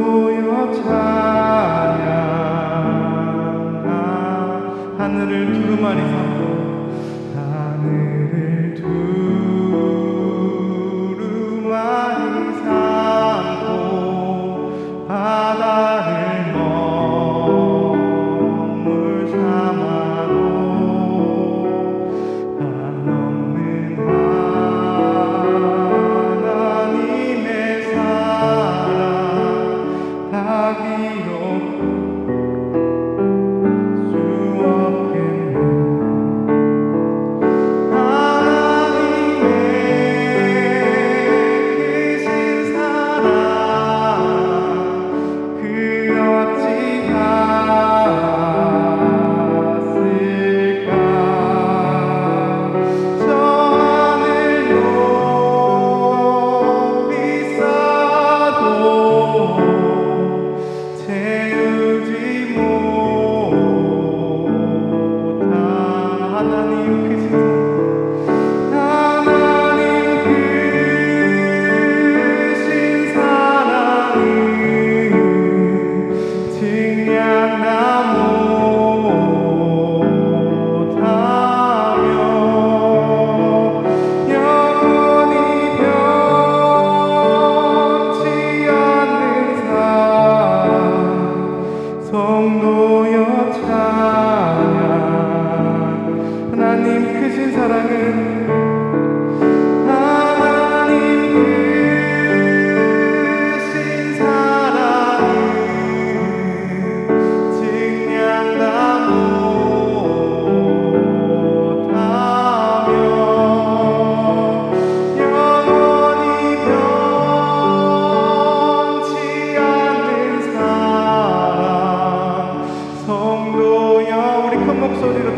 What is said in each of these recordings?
성도여 찬양. 하늘을 두루마리 삼고 하늘을 두루마리 삼고 바다를 먹물 삼아도 한없는 하나님의 사랑 다 기록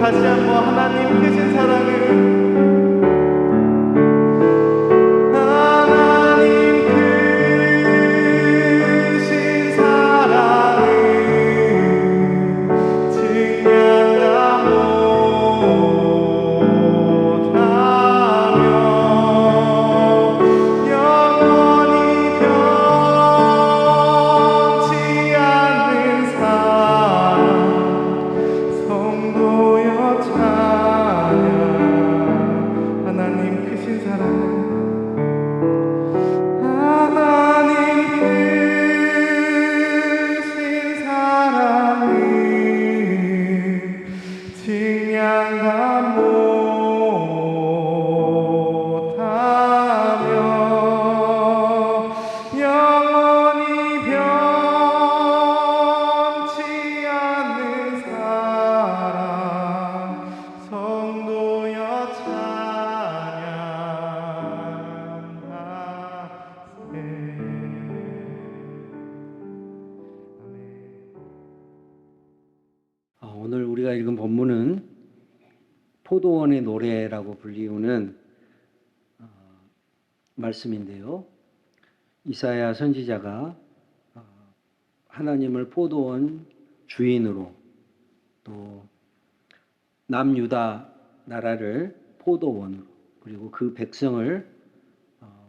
다시 한번 하나님 크신 사랑을 오늘 우리가 읽은 본문은 포도원의 노래라고 불리우는 말씀인데요. 이사야 선지자가 하나님을 포도원 주인으로 또 남유다 나라를 포도원으로 그리고 그 백성을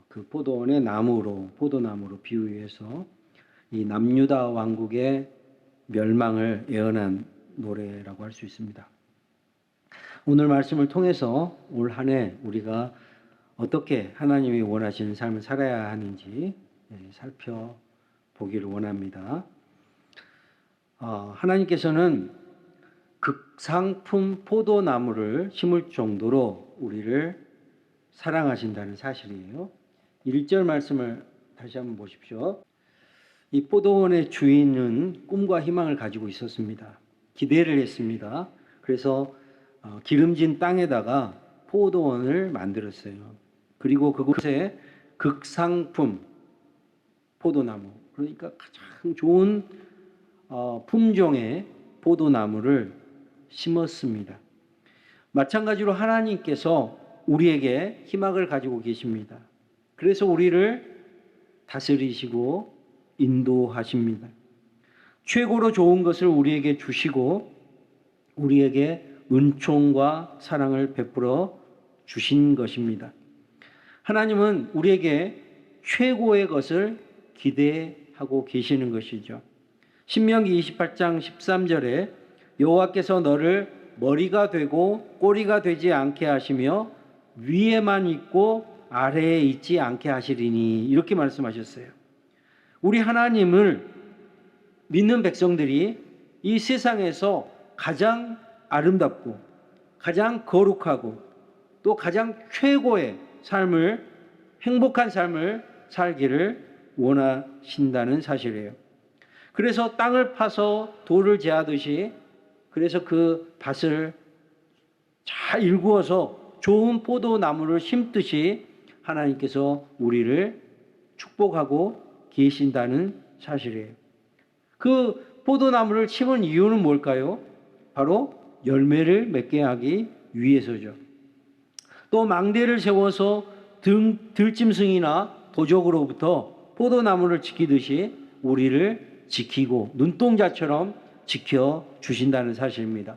그 포도원의 포도나무로 비유해서 이 남유다 왕국의 멸망을 예언한 노래라고 할 수 있습니다. 오늘 말씀을 통해서 올 한 해 우리가 어떻게 하나님이 원하시는 삶을 살아야 하는지 살펴보기를 원합니다. 하나님께서는 극상품 포도나무를 심을 정도로 우리를 사랑하신다는 사실이에요. 1절 말씀을 다시 한번 보십시오. 이 포도원의 주인은 꿈과 희망을 가지고 있었습니다. 기대를 했습니다. 그래서 기름진 땅에다가 포도원을 만들었어요. 그리고 그곳에 극상품 포도나무, 그러니까 가장 좋은 품종의 포도나무를 심었습니다. 마찬가지로 하나님께서 우리에게 희망을 가지고 계십니다. 그래서 우리를 다스리시고 인도하십니다. 최고로 좋은 것을 우리에게 주시고 우리에게 은총과 사랑을 베풀어 주신 것입니다. 하나님은 우리에게 최고의 것을 기대하십니다. 하고 계시는 것이죠. 신명기 28장 13절에 여호와께서 너를 머리가 되고 꼬리가 되지 않게 하시며 위에만 있고 아래에 있지 않게 하시리니 이렇게 말씀하셨어요. 우리 하나님을 믿는 백성들이 이 세상에서 가장 아름답고 가장 거룩하고 또 가장 최고의 삶을 행복한 삶을 살기를 원하신다는 사실이에요. 그래서 땅을 파서 돌을 제하듯이 그래서 그 밭을 잘 일구어서 좋은 포도나무를 심듯이 하나님께서 우리를 축복하고 계신다는 사실이에요. 그 포도나무를 심은 이유는 뭘까요? 바로 열매를 맺게 하기 위해서죠. 또 망대를 세워서 들짐승이나 도적으로부터 포도나무를 지키듯이 우리를 지키고 눈동자처럼 지켜주신다는 사실입니다.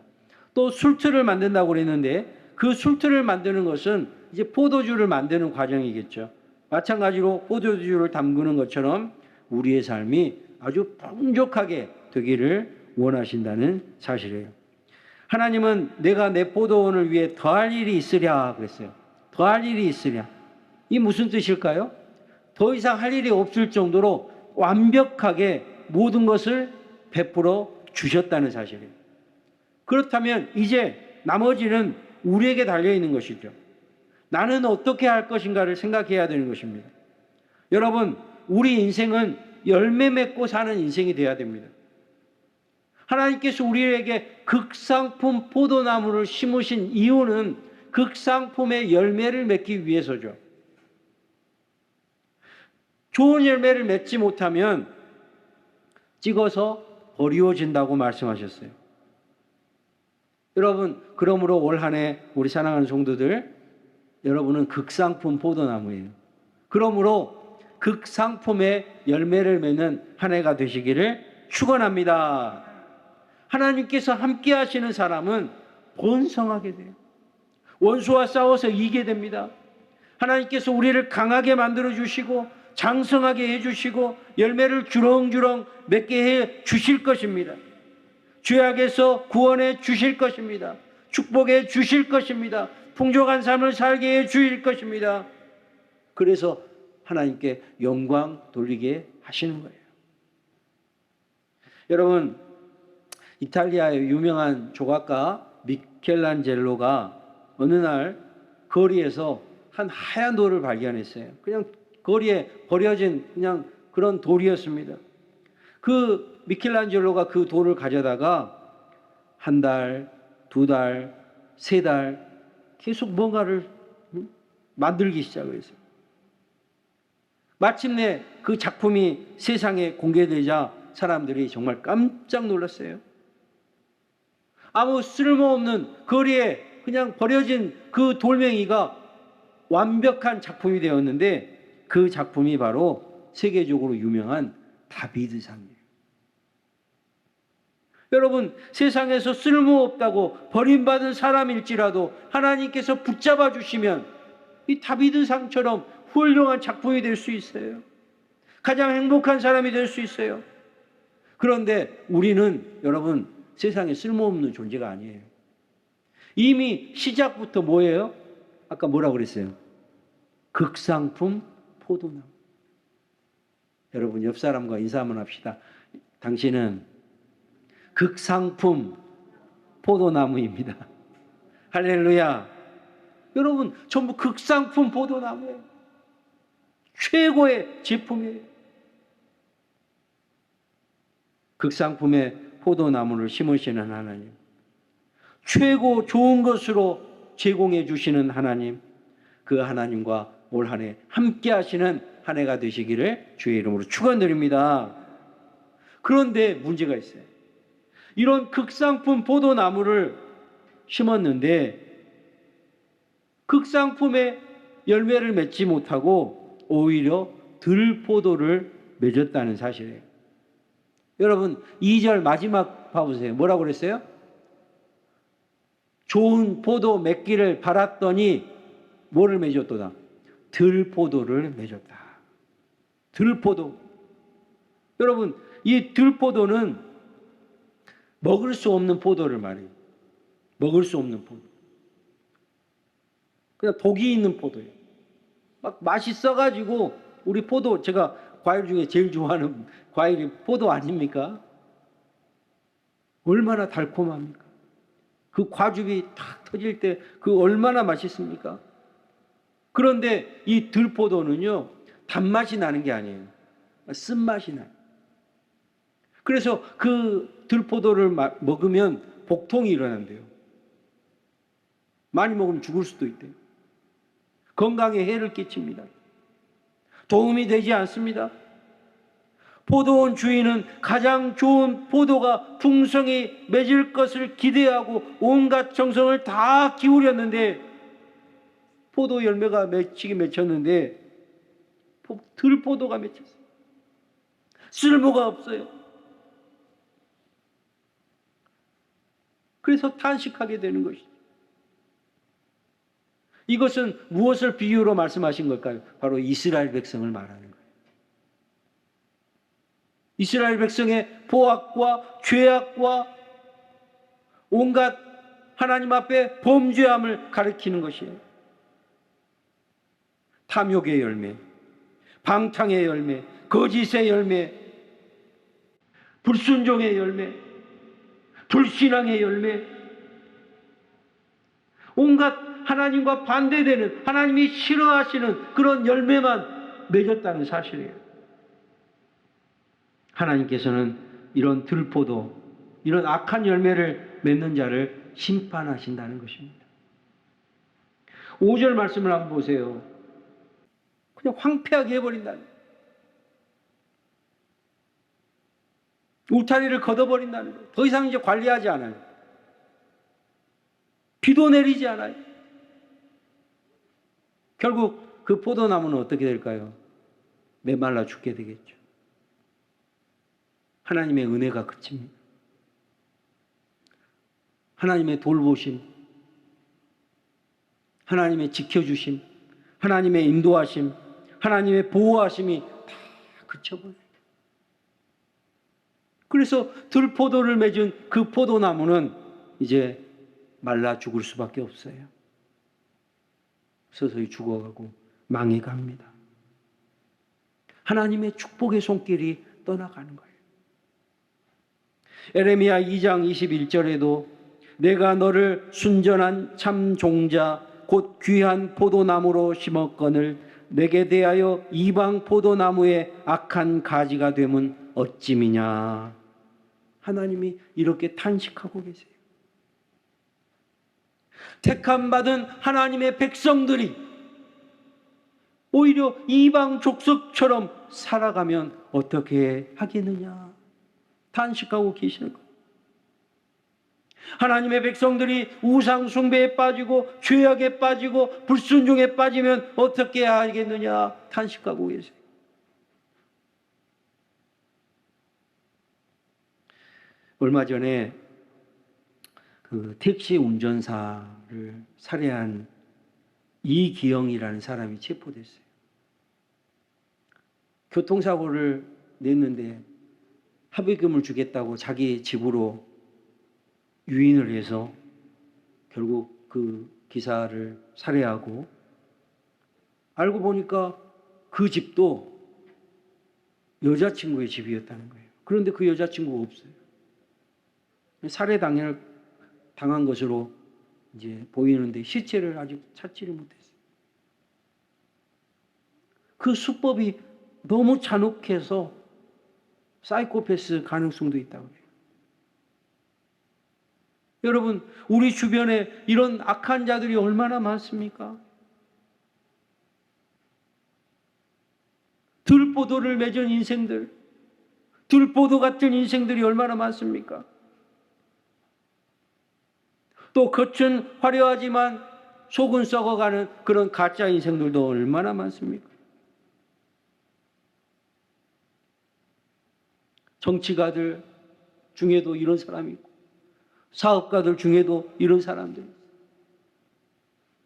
또 술틀을 만든다고 그랬는데 그 술틀을 만드는 것은 이제 포도주를 만드는 과정이겠죠. 마찬가지로 포도주를 담그는 것처럼 우리의 삶이 아주 풍족하게 되기를 원하신다는 사실이에요. 하나님은 내가 내 포도원을 위해 더할 일이 있으랴 그랬어요. 더할 일이 있으랴. 이 무슨 뜻일까요? 더 이상 할 일이 없을 정도로 완벽하게 모든 것을 베풀어 주셨다는 사실이에요. 그렇다면 이제 나머지는 우리에게 달려있는 것이죠. 나는 어떻게 할 것인가를 생각해야 되는 것입니다. 여러분, 우리 인생은 열매 맺고 사는 인생이 되어야 됩니다. 하나님께서 우리에게 극상품 포도나무를 심으신 이유는 극상품의 열매를 맺기 위해서죠. 좋은 열매를 맺지 못하면 찍어서 버리워진다고 말씀하셨어요. 여러분, 그러므로 올 한 해 우리 사랑하는 성도들, 여러분은 극상품 포도나무예요. 그러므로 극상품의 열매를 맺는 한 해가 되시기를 축원합니다. 하나님께서 함께 하시는 사람은 번성하게 돼요. 원수와 싸워서 이기게 됩니다. 하나님께서 우리를 강하게 만들어 주시고 장성하게 해 주시고 열매를 주렁주렁 맺게 해 주실 것입니다. 죄악에서 구원해 주실 것입니다. 축복해 주실 것입니다. 풍족한 삶을 살게 해 주실 것입니다. 그래서 하나님께 영광 돌리게 하시는 거예요. 여러분, 이탈리아의 유명한 조각가 미켈란젤로가 어느 날 거리에서 한 하얀 돌을 발견했어요. 그냥 거리에 버려진 그냥 그런 돌이었습니다. 그 미켈란젤로가 그 돌을 가져다가 한 달, 두 달, 세 달 계속 뭔가를 만들기 시작했어요. 마침내 그 작품이 세상에 공개되자 사람들이 정말 깜짝 놀랐어요. 아무 쓸모없는 거리에 그냥 버려진 그 돌멩이가 완벽한 작품이 되었는데 그 작품이 바로 세계적으로 유명한 다비드상이에요. 여러분, 세상에서 쓸모없다고 버림받은 사람일지라도 하나님께서 붙잡아 주시면 이 다비드상처럼 훌륭한 작품이 될 수 있어요. 가장 행복한 사람이 될 수 있어요. 그런데 우리는 여러분 세상에 쓸모없는 존재가 아니에요. 이미 시작부터 뭐예요? 아까 뭐라고 그랬어요? 극상품 포도나무. 여러분 옆 사람과 인사 한번 합시다. 당신은 극상품 포도나무입니다. 할렐루야. 여러분 전부 극상품 포도나무예요. 최고의 제품이에요. 극상품의 포도나무를 심으시는 하나님, 최고 좋은 것으로 제공해 주시는 하나님, 그 하나님과 올 한 해 함께 하시는 한 해가 되시기를 주의 이름으로 축원드립니다. 그런데 문제가 있어요. 이런 극상품 포도나무를 심었는데 극상품의 열매를 맺지 못하고 오히려 들포도를 맺었다는 사실이에요. 여러분 2절 마지막 봐보세요. 뭐라고 그랬어요? 좋은 포도 맺기를 바랐더니 뭐를 맺었도다? 들포도를 맺었다. 들포도. 여러분, 이 들포도는 먹을 수 없는 포도를 말해요. 먹을 수 없는 포도. 그냥 독이 있는 포도예요. 막 맛있어가지고, 우리 포도, 제가 과일 중에 제일 좋아하는 과일이 포도 아닙니까? 얼마나 달콤합니까? 그 과즙이 탁 터질 때 그 얼마나 맛있습니까? 그런데 이 들포도는요, 단맛이 나는 게 아니에요. 쓴맛이 나요. 그래서 그 들포도를 먹으면 복통이 일어난대요. 많이 먹으면 죽을 수도 있대요. 건강에 해를 끼칩니다. 도움이 되지 않습니다. 포도원 주인은 가장 좋은 포도가 풍성히 맺을 것을 기대하고 온갖 정성을 다 기울였는데, 포도 열매가 맺히게 맺혔는데 들포도가 맺혔어요. 쓸모가 없어요. 그래서 탄식하게 되는 것이죠. 이것은 무엇을 비유로 말씀하신 걸까요? 바로 이스라엘 백성을 말하는 거예요. 이스라엘 백성의 포악과 죄악과 온갖 하나님 앞에 범죄함을 가리키는 것이에요. 탐욕의 열매, 방탕의 열매, 거짓의 열매, 불순종의 열매, 불신앙의 열매, 온갖 하나님과 반대되는, 하나님이 싫어하시는 그런 열매만 맺었다는 사실이에요. 하나님께서는 이런 들포도, 이런 악한 열매를 맺는 자를 심판하신다는 것입니다. 5절 말씀을 한번 보세요. 그냥 황폐하게 해버린다는 거예요. 울타리를 걷어버린다는 거예요. 더 이상 이제 관리하지 않아요. 비도 내리지 않아요. 결국 그 포도나무는 어떻게 될까요? 메말라 죽게 되겠죠. 하나님의 은혜가 그칩니다. 하나님의 돌보심, 하나님의 지켜주심, 하나님의 인도하심, 하나님의 보호하심이 다 그쳐버려요. 그래서 들포도를 맺은 그 포도나무는 이제 말라 죽을 수밖에 없어요. 서서히 죽어가고 망해갑니다. 하나님의 축복의 손길이 떠나가는 거예요. 에레미야 2장 21절에도 내가 너를 순전한 참 종자 곧 귀한 포도나무로 심었거늘 내게 대하여 이방 포도나무의 악한 가지가 되면 어찌미냐. 하나님이 이렇게 탄식하고 계세요. 택함받은 하나님의 백성들이 오히려 이방 족속처럼 살아가면 어떻게 하겠느냐 탄식하고 계시는 거예요. 하나님의 백성들이 우상 숭배에 빠지고 죄악에 빠지고 불순종에 빠지면 어떻게 하겠느냐 탄식하고 계세요. 얼마 전에 그 택시 운전사를 살해한 이기영이라는 사람이 체포됐어요. 교통사고를 냈는데 합의금을 주겠다고 자기 집으로 유인을 해서 결국 그 기사를 살해하고, 알고 보니까 그 집도 여자친구의 집이었다는 거예요. 그런데 그 여자친구가 없어요. 살해 당한 것으로 이제 보이는데 시체를 아직 찾지를 못했어요. 그 수법이 너무 잔혹해서 사이코패스 가능성도 있다고 해요. 여러분, 우리 주변에 이런 악한 자들이 얼마나 많습니까? 들포도를 맺은 인생들, 들포도 같은 인생들이 얼마나 많습니까? 또 겉은 화려하지만 속은 썩어가는 그런 가짜 인생들도 얼마나 많습니까? 정치가들 중에도 이런 사람이 있고, 사업가들 중에도 이런 사람들이 있어요.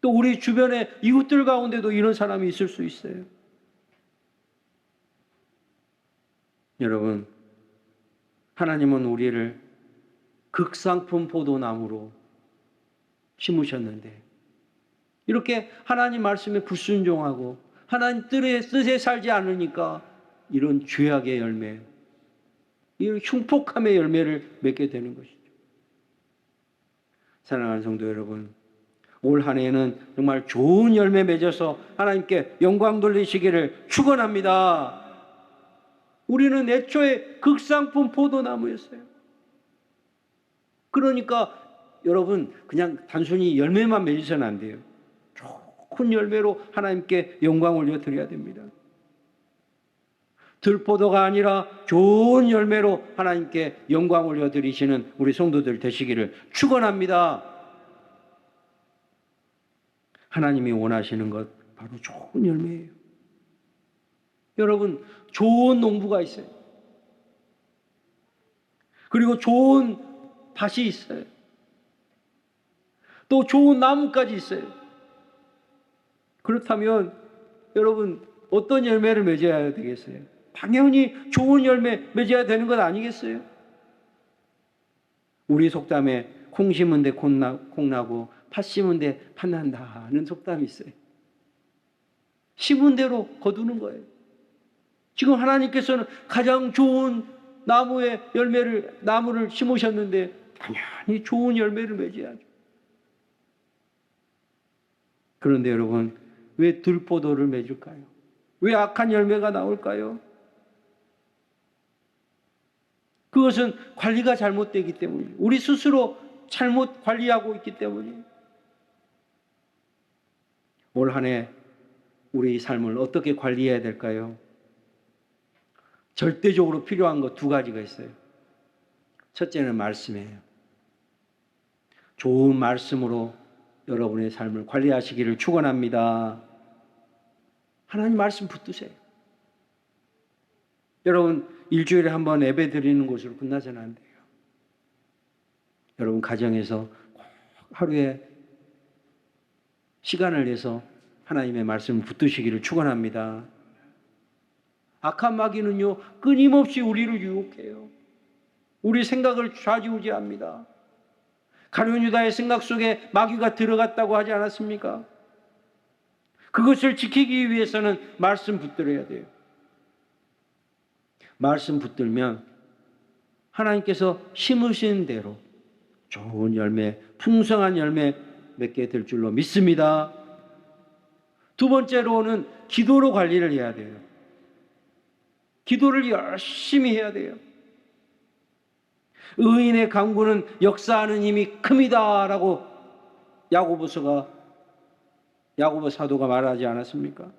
또 우리 주변의 이웃들 가운데도 이런 사람이 있을 수 있어요. 여러분, 하나님은 우리를 극상품 포도나무로 심으셨는데 이렇게 하나님 말씀에 불순종하고 하나님 뜻에 살지 않으니까 이런 죄악의 열매, 이런 흉폭함의 열매를 맺게 되는 것이죠. 사랑하는 성도 여러분, 올 한 해에는 정말 좋은 열매 맺어서 하나님께 영광 돌리시기를 축원합니다. 우리는 애초에 극상품 포도나무였어요. 그러니까 여러분, 그냥 단순히 열매만 맺으셔는 안 돼요. 좋은 열매로 하나님께 영광 올려드려야 됩니다. 들포도가 아니라 좋은 열매로 하나님께 영광 올려드리시는 우리 성도들 되시기를 축원합니다. 하나님이 원하시는 것 바로 좋은 열매예요. 여러분, 좋은 농부가 있어요. 그리고 좋은 밭이 있어요. 또 좋은 나무까지 있어요. 그렇다면 여러분, 어떤 열매를 맺어야 되겠어요? 당연히 좋은 열매 맺어야 되는 것 아니겠어요? 우리 속담에 콩 심은 데 콩 나고 팥 심은 데 팥 난다는 속담이 있어요. 심은 대로 거두는 거예요. 지금 하나님께서는 가장 좋은 나무를 심으셨는데 당연히 좋은 열매를 맺어야죠. 그런데 여러분, 왜 들포도를 맺을까요? 왜 악한 열매가 나올까요? 그것은 관리가 잘못되기 때문이에요. 우리 스스로 잘못 관리하고 있기 때문이에요. 올 한 해 우리 삶을 어떻게 관리해야 될까요? 절대적으로 필요한 것 두 가지가 있어요. 첫째는 말씀이에요. 좋은 말씀으로 여러분의 삶을 관리하시기를 축원합니다. 하나님 말씀 붙드세요. 여러분, 일주일에 한 번 예배 드리는 것으로 끝나서는 안 돼요. 여러분 가정에서 하루에 시간을 내서 하나님의 말씀을 붙드시기를 축원합니다. 악한 마귀는요, 끊임없이 우리를 유혹해요. 우리 생각을 좌지우지합니다. 가룟 유다의 생각 속에 마귀가 들어갔다고 하지 않았습니까? 그것을 지키기 위해서는 말씀 붙들어야 돼요. 말씀 붙들면 하나님께서 심으신 대로 좋은 열매, 풍성한 열매 맺게 될 줄로 믿습니다. 두 번째로는 기도로 관리를 해야 돼요. 기도를 열심히 해야 돼요. 의인의 간구는 역사하는 힘이 큽니다라고 야고보 사도가 말하지 않았습니까?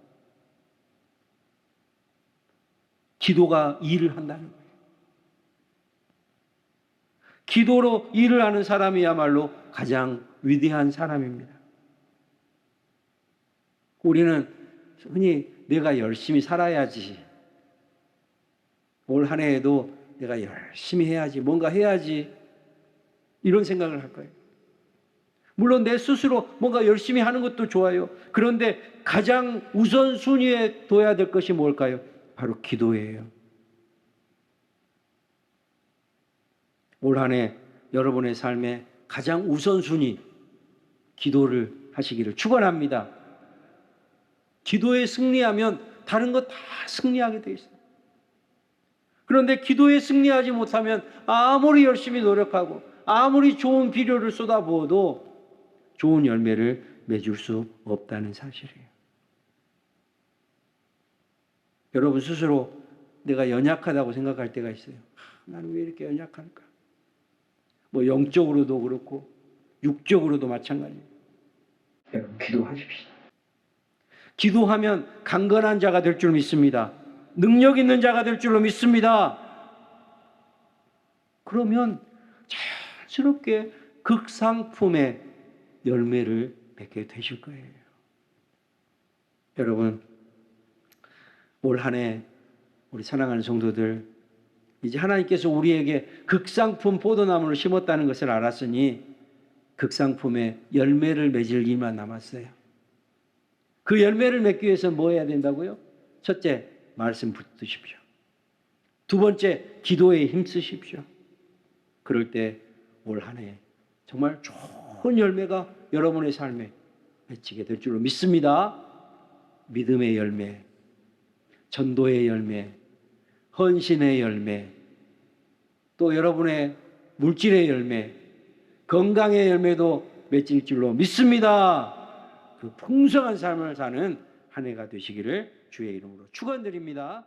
기도가 일을 한다는 거예요. 기도로 일을 하는 사람이야말로 가장 위대한 사람입니다. 우리는 흔히 내가 열심히 살아야지, 올 한 해에도 내가 열심히 해야지, 뭔가 해야지, 이런 생각을 할 거예요. 물론 내 스스로 뭔가 열심히 하는 것도 좋아요. 그런데 가장 우선순위에 둬야 될 것이 뭘까요? 바로 기도예요. 올 한 해 여러분의 삶에 가장 우선순위, 기도를 하시기를 축원합니다. 기도에 승리하면 다른 것 다 승리하게 돼 있어요. 그런데 기도에 승리하지 못하면 아무리 열심히 노력하고 아무리 좋은 비료를 쏟아부어도 좋은 열매를 맺을 수 없다는 사실이에요. 여러분 스스로 내가 연약하다고 생각할 때가 있어요. 나는 왜 이렇게 연약할까? 뭐 영적으로도 그렇고 육적으로도 마찬가지예요. 여러분 기도하십시오. 기도하면 강건한 자가 될 줄 믿습니다. 능력 있는 자가 될 줄로 믿습니다. 그러면 자연스럽게 극상품의 열매를 맺게 되실 거예요. 여러분, 올 한 해 우리 사랑하는 성도들, 이제 하나님께서 우리에게 극상품 포도나무를 심었다는 것을 알았으니 극상품의 열매를 맺을 일만 남았어요. 그 열매를 맺기 위해서 뭐 해야 된다고요? 첫째, 말씀 붙드십시오. 두 번째, 기도에 힘쓰십시오. 그럴 때 올 한 해 정말 좋은 열매가 여러분의 삶에 맺히게 될 줄로 믿습니다. 믿음의 열매, 전도의 열매, 헌신의 열매, 또 여러분의 물질의 열매, 건강의 열매도 맺힐 줄로 믿습니다. 그 풍성한 삶을 사는 한 해가 되시기를 주의 이름으로 축원드립니다.